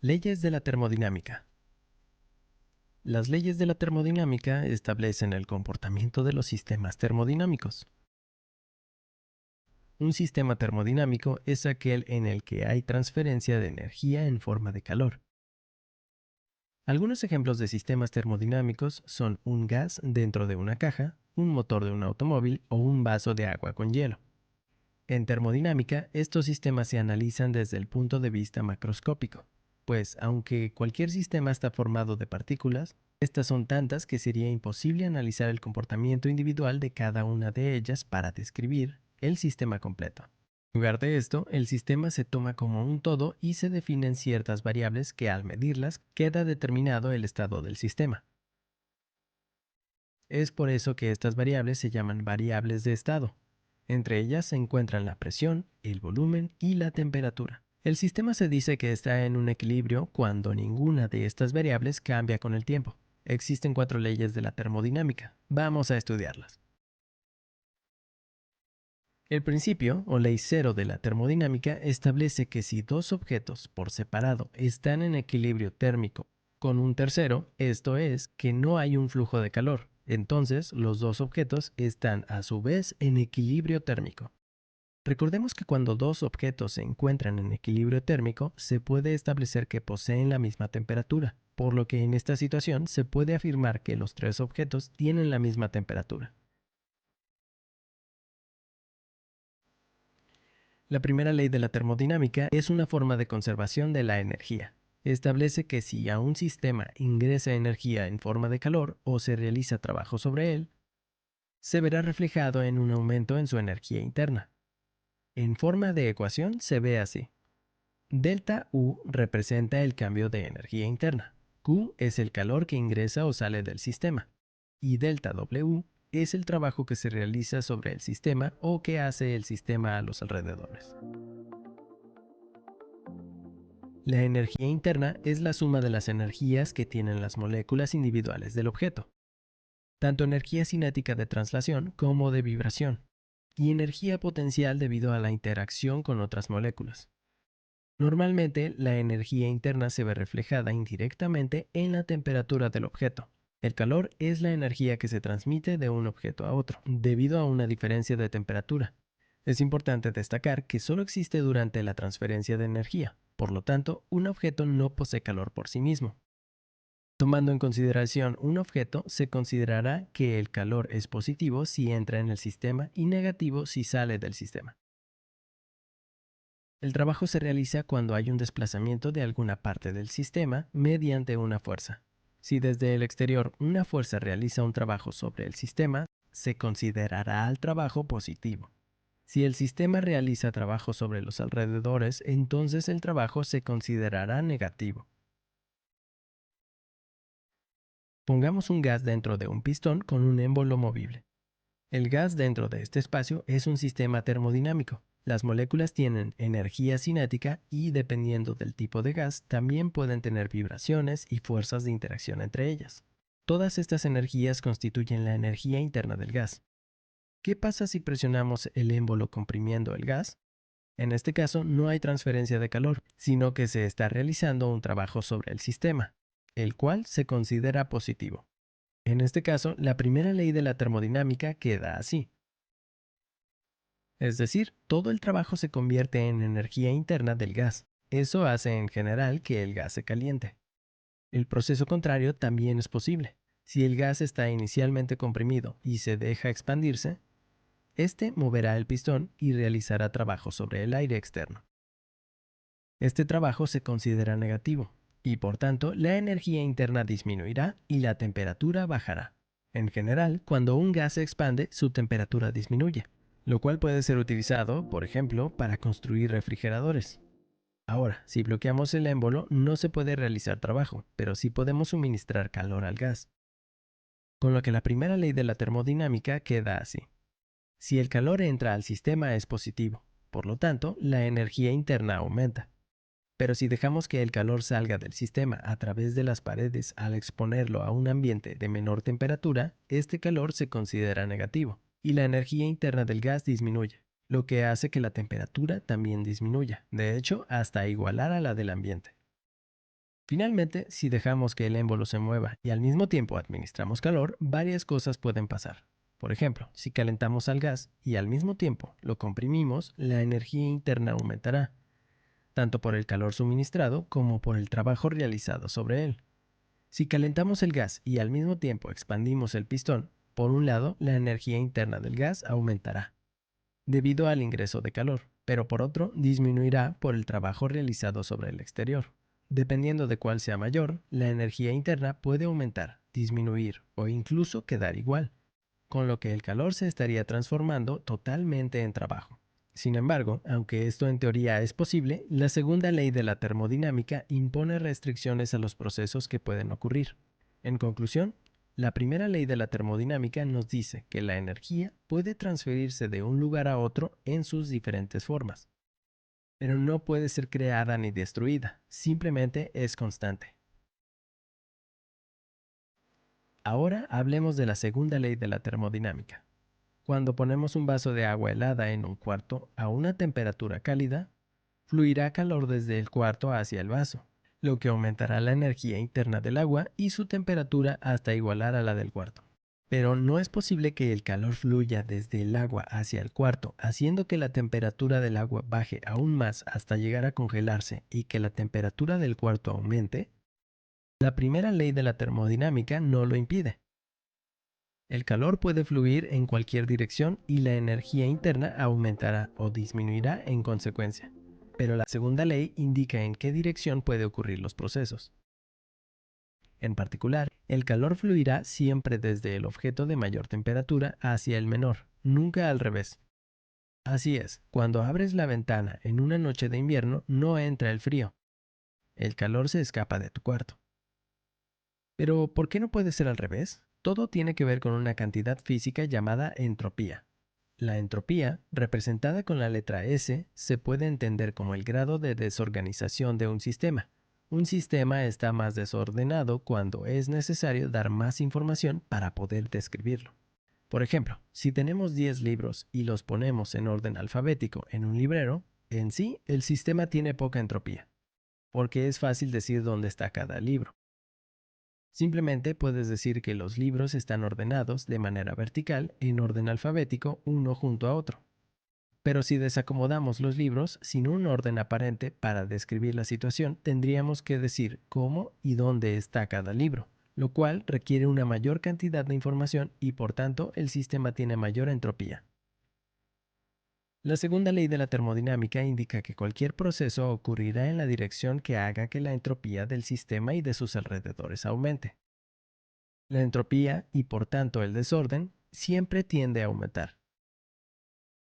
Leyes de la termodinámica. Las leyes de la termodinámica establecen el comportamiento de los sistemas termodinámicos. Un sistema termodinámico es aquel en el que hay transferencia de energía en forma de calor. Algunos ejemplos de sistemas termodinámicos son un gas dentro de una caja, un motor de un automóvil o un vaso de agua con hielo. En termodinámica, estos sistemas se analizan desde el punto de vista macroscópico, pues aunque cualquier sistema está formado de partículas, estas son tantas que sería imposible analizar el comportamiento individual de cada una de ellas para describir el sistema completo. En lugar de esto, el sistema se toma como un todo y se definen ciertas variables que al medirlas queda determinado el estado del sistema. Es por eso que estas variables se llaman variables de estado. Entre ellas se encuentran la presión, el volumen y la temperatura. El sistema se dice que está en un equilibrio cuando ninguna de estas variables cambia con el tiempo. Existen 4 leyes de la termodinámica. Vamos a estudiarlas. El principio, o ley cero de la termodinámica, establece que si dos objetos por separado están en equilibrio térmico con un tercero, esto es, que no hay un flujo de calor, entonces los dos objetos están a su vez en equilibrio térmico. Recordemos que cuando dos objetos se encuentran en equilibrio térmico, se puede establecer que poseen la misma temperatura, por lo que en esta situación se puede afirmar que los tres objetos tienen la misma temperatura. La primera ley de la termodinámica es una forma de conservación de la energía. Establece que si a un sistema ingresa energía en forma de calor o se realiza trabajo sobre él, se verá reflejado en un aumento en su energía interna. En forma de ecuación se ve así. Delta U representa el cambio de energía interna. Q es el calor que ingresa o sale del sistema. Y delta W es el trabajo que se realiza sobre el sistema o que hace el sistema a los alrededores. La energía interna es la suma de las energías que tienen las moléculas individuales del objeto, tanto energía cinética de traslación como de vibración, y energía potencial debido a la interacción con otras moléculas. Normalmente, la energía interna se ve reflejada indirectamente en la temperatura del objeto. El calor es la energía que se transmite de un objeto a otro, debido a una diferencia de temperatura. Es importante destacar que solo existe durante la transferencia de energía, por lo tanto, un objeto no posee calor por sí mismo. Tomando en consideración un objeto, se considerará que el calor es positivo si entra en el sistema y negativo si sale del sistema. El trabajo se realiza cuando hay un desplazamiento de alguna parte del sistema mediante una fuerza. Si desde el exterior una fuerza realiza un trabajo sobre el sistema, se considerará al trabajo positivo. Si el sistema realiza trabajo sobre los alrededores, entonces el trabajo se considerará negativo. Pongamos un gas dentro de un pistón con un émbolo movible. El gas dentro de este espacio es un sistema termodinámico. Las moléculas tienen energía cinética y, dependiendo del tipo de gas, también pueden tener vibraciones y fuerzas de interacción entre ellas. Todas estas energías constituyen la energía interna del gas. ¿Qué pasa si presionamos el émbolo comprimiendo el gas? En este caso no hay transferencia de calor, sino que se está realizando un trabajo sobre el sistema, el cual se considera positivo. En este caso, la primera ley de la termodinámica queda así. Es decir, todo el trabajo se convierte en energía interna del gas. Eso hace en general que el gas se caliente. El proceso contrario también es posible. Si el gas está inicialmente comprimido y se deja expandirse, este moverá el pistón y realizará trabajo sobre el aire externo. Este trabajo se considera negativo y por tanto la energía interna disminuirá y la temperatura bajará. En general, cuando un gas se expande, su temperatura disminuye, lo cual puede ser utilizado, por ejemplo, para construir refrigeradores. Ahora, si bloqueamos el émbolo, no se puede realizar trabajo, pero sí podemos suministrar calor al gas. Con lo que la primera ley de la termodinámica queda así. Si el calor entra al sistema es positivo, por lo tanto, la energía interna aumenta. Pero si dejamos que el calor salga del sistema a través de las paredes al exponerlo a un ambiente de menor temperatura, este calor se considera negativo y la energía interna del gas disminuye, lo que hace que la temperatura también disminuya, de hecho, hasta igualar a la del ambiente. Finalmente, si dejamos que el émbolo se mueva y al mismo tiempo administramos calor, varias cosas pueden pasar. Por ejemplo, si calentamos al gas y al mismo tiempo lo comprimimos, la energía interna aumentará, tanto por el calor suministrado como por el trabajo realizado sobre él. Si calentamos el gas y al mismo tiempo expandimos el pistón, por un lado, la energía interna del gas aumentará, debido al ingreso de calor, pero por otro, disminuirá por el trabajo realizado sobre el exterior. Dependiendo de cuál sea mayor, la energía interna puede aumentar, disminuir o incluso quedar igual, con lo que el calor se estaría transformando totalmente en trabajo. Sin embargo, aunque esto en teoría es posible, la segunda ley de la termodinámica impone restricciones a los procesos que pueden ocurrir. En conclusión, la primera ley de la termodinámica nos dice que la energía puede transferirse de un lugar a otro en sus diferentes formas, pero no puede ser creada ni destruida, simplemente es constante. Ahora hablemos de la segunda ley de la termodinámica. Cuando ponemos un vaso de agua helada en un cuarto a una temperatura cálida, fluirá calor desde el cuarto hacia el vaso, lo que aumentará la energía interna del agua y su temperatura hasta igualar a la del cuarto. Pero no es posible que el calor fluya desde el agua hacia el cuarto, haciendo que la temperatura del agua baje aún más hasta llegar a congelarse y que la temperatura del cuarto aumente. La primera ley de la termodinámica no lo impide. El calor puede fluir en cualquier dirección y la energía interna aumentará o disminuirá en consecuencia. Pero la segunda ley indica en qué dirección puede ocurrir los procesos. En particular, el calor fluirá siempre desde el objeto de mayor temperatura hacia el menor, nunca al revés. Así es, cuando abres la ventana en una noche de invierno no entra el frío. El calor se escapa de tu cuarto. Pero, ¿por qué no puede ser al revés? Todo tiene que ver con una cantidad física llamada entropía. La entropía, representada con la letra S, se puede entender como el grado de desorganización de un sistema. Un sistema está más desordenado cuando es necesario dar más información para poder describirlo. Por ejemplo, si tenemos 10 libros y los ponemos en orden alfabético en un librero, en sí el sistema tiene poca entropía, porque es fácil decir dónde está cada libro. Simplemente puedes decir que los libros están ordenados de manera vertical en orden alfabético uno junto a otro. Pero si desacomodamos los libros sin un orden aparente para describir la situación, tendríamos que decir cómo y dónde está cada libro, lo cual requiere una mayor cantidad de información y por tanto el sistema tiene mayor entropía. La segunda ley de la termodinámica indica que cualquier proceso ocurrirá en la dirección que haga que la entropía del sistema y de sus alrededores aumente. La entropía, y por tanto el desorden, siempre tiende a aumentar.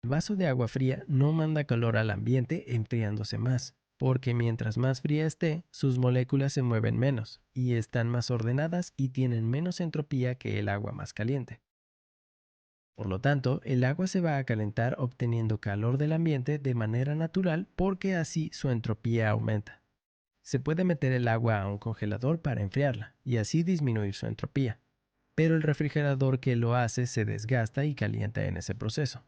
El vaso de agua fría no manda calor al ambiente enfriándose más, porque mientras más fría esté, sus moléculas se mueven menos, y están más ordenadas y tienen menos entropía que el agua más caliente. Por lo tanto, el agua se va a calentar obteniendo calor del ambiente de manera natural porque así su entropía aumenta. Se puede meter el agua a un congelador para enfriarla y así disminuir su entropía, pero el refrigerador que lo hace se desgasta y calienta en ese proceso,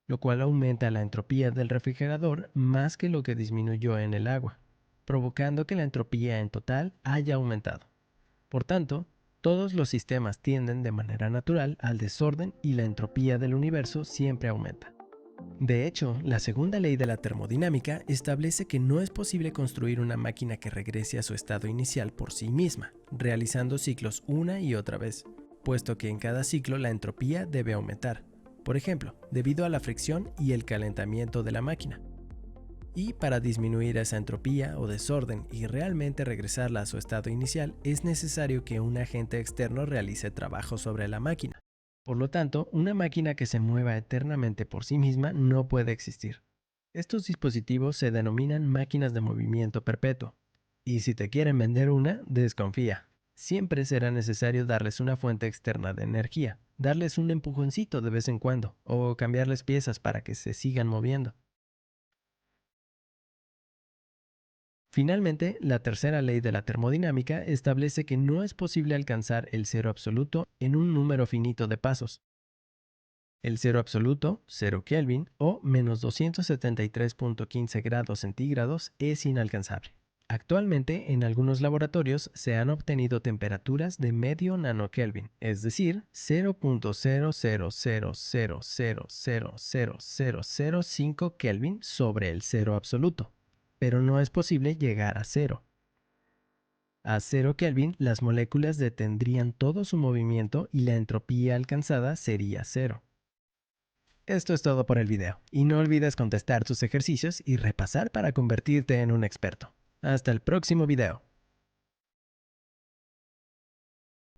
lo cual aumenta la entropía del refrigerador más que lo que disminuyó en el agua, provocando que la entropía en total haya aumentado. Por tanto, todos los sistemas tienden de manera natural al desorden y la entropía del universo siempre aumenta. De hecho, la segunda ley de la termodinámica establece que no es posible construir una máquina que regrese a su estado inicial por sí misma, realizando ciclos una y otra vez, puesto que en cada ciclo la entropía debe aumentar, por ejemplo, debido a la fricción y el calentamiento de la máquina. Y para disminuir esa entropía o desorden y realmente regresarla a su estado inicial, es necesario que un agente externo realice trabajo sobre la máquina. Por lo tanto, una máquina que se mueva eternamente por sí misma no puede existir. Estos dispositivos se denominan máquinas de movimiento perpetuo. Y si te quieren vender una, desconfía. Siempre será necesario darles una fuente externa de energía, darles un empujoncito de vez en cuando, o cambiarles piezas para que se sigan moviendo. Finalmente, la tercera ley de la termodinámica establece que no es posible alcanzar el cero absoluto en un número finito de pasos. El cero absoluto, 0 Kelvin o menos 273.15 grados centígrados es inalcanzable. Actualmente, en algunos laboratorios se han obtenido temperaturas de medio nanokelvin, es decir, 0.000000005 Kelvin sobre el cero absoluto. Pero no es posible llegar a cero. A cero Kelvin, las moléculas detendrían todo su movimiento y la entropía alcanzada sería cero. Esto es todo por el video, y no olvides contestar tus ejercicios y repasar para convertirte en un experto. Hasta el próximo video.